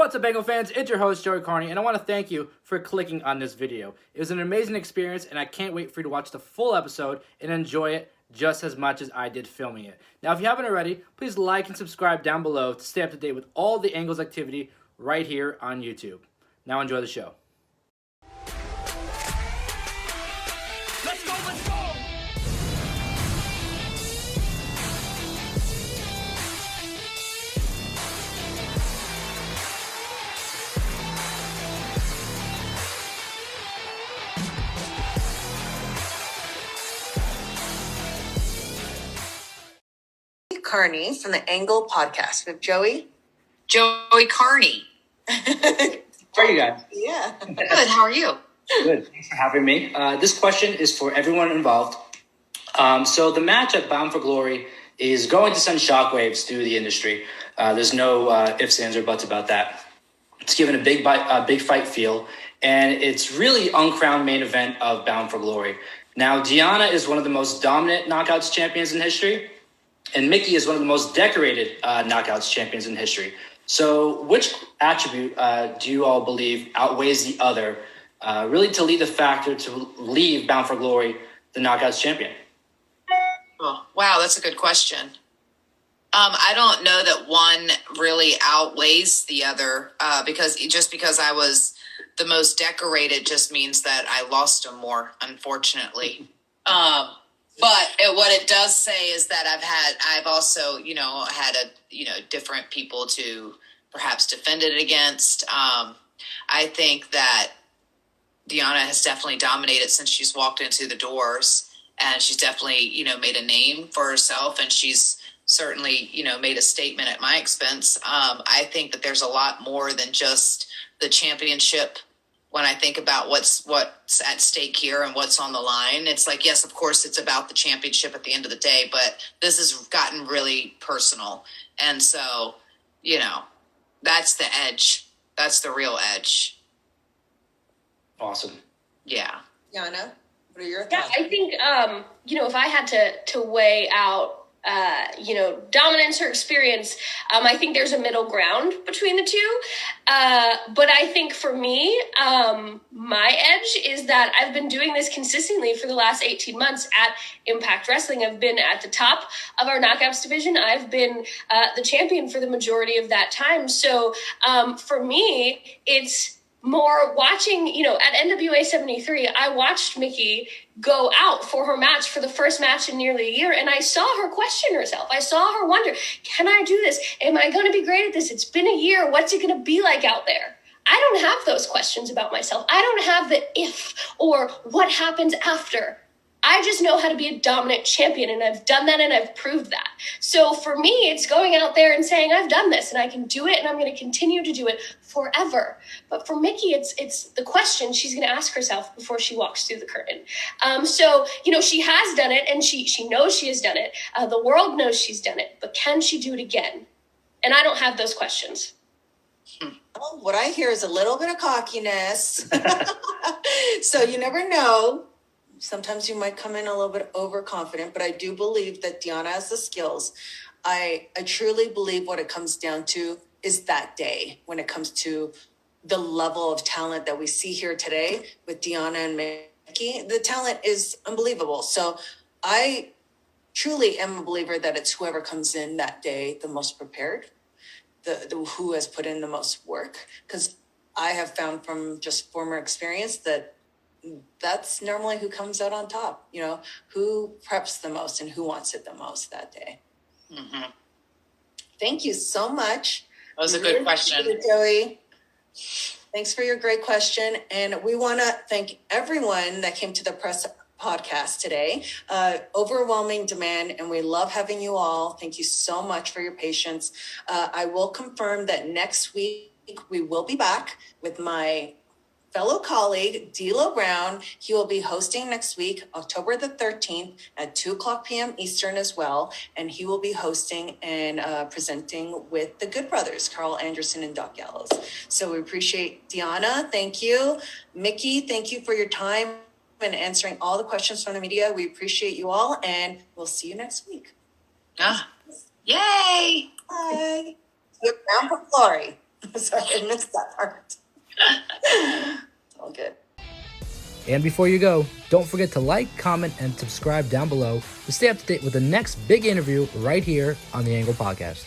What's up, Bengal fans? It's your host, Joey Karni, and I want to thank you for clicking on this video. It was an amazing experience, and I can't wait for you to watch the full episode and enjoy it just as much as I did filming it. Now, if you haven't already, please like and subscribe down below to stay up to date with all the Angles activity right here on YouTube. Now enjoy the show. Let's go, let's go! Karni from the Angle podcast with Joey Karni. How are you guys? Yeah. Good. How are you? Good. Thanks for having me. This question is for everyone involved. So the match at Bound for Glory is going to send shockwaves through the industry. There's no ifs, ands, or buts about that. It's given a big fight feel, and it's really uncrowned main event of Bound for Glory. Now, Deonna is one of the most dominant knockouts champions in history, and Mickie is one of the most decorated knockouts champions in history. So which attribute do you all believe outweighs the other, really to lead the factor to leave Bound for Glory the knockouts champion? Oh, wow, that's a good question. I don't know that one really outweighs the other because I was the most decorated just means that I lost them more, unfortunately. But what it does say is that I've also, had different people to perhaps defend it against. I think that Deonna has definitely dominated since she's walked into the doors, and she's definitely, made a name for herself, and she's certainly, made a statement at my expense. I think that there's a lot more than just the championship. When I think about what's at stake here and what's on the line, it's like, yes, of course, it's about the championship at the end of the day, but this has gotten really personal. And so, that's the edge. That's the real edge. Awesome. Yeah. Yana, what are your thoughts? Yeah, I think, if I had to weigh out, dominance or experience, I think there's a middle ground between the two. But I think for me, my edge is that I've been doing this consistently for the last 18 months at Impact Wrestling. I've been at the top of our knockouts division. I've been the champion for the majority of that time. So for me, it's more watching, at NWA 73, I watched Mickie go out for her match for the first match in nearly a year. And I saw her question herself. I saw her wonder, can I do this? Am I going to be great at this? It's been a year. What's it going to be like out there? I don't have those questions about myself. I don't have the if or what happens after. I just know how to be a dominant champion, and I've done that, and I've proved that. So for me, it's going out there and saying, I've done this, and I can do it, and I'm going to continue to do it forever. But for Mickie, it's the question she's going to ask herself before she walks through the curtain. So, she has done it, and she knows she has done it. The world knows she's done it, but can she do it again? And I don't have those questions. Well, what I hear is a little bit of cockiness. So you never know. Sometimes you might come in a little bit overconfident, but I do believe that Deonna has the skills. I truly believe what it comes down to is that day when it comes to the level of talent that we see here today with Deonna and Mickie. The talent is unbelievable. So I truly am a believer that it's whoever comes in that day the most prepared, the who has put in the most work. Because I have found from just former experience that that's normally who comes out on top, who preps the most and who wants it the most that day. Mm-hmm. Thank you so much. That was a good question. Joey. Thanks for your great question. And we want to thank everyone that came to the press podcast today. Overwhelming demand, and we love having you all. Thank you so much for your patience. I will confirm that next week we will be back with my fellow colleague, D'Lo Brown. He will be hosting next week, October the 13th at 2:00 p.m. Eastern as well. And he will be hosting and presenting with the Good Brothers, Carl Anderson and Doc Gallows. So we appreciate Deonna. Thank you. Mickie, thank you for your time and answering all the questions from the media. We appreciate you all, and we'll see you next week. Yay! Bye. Bound for Glory. Sorry, I missed that part. All good. And before you go, don't forget to like, comment, and subscribe down below to stay up to date with the next big interview right here on the Angle Podcast.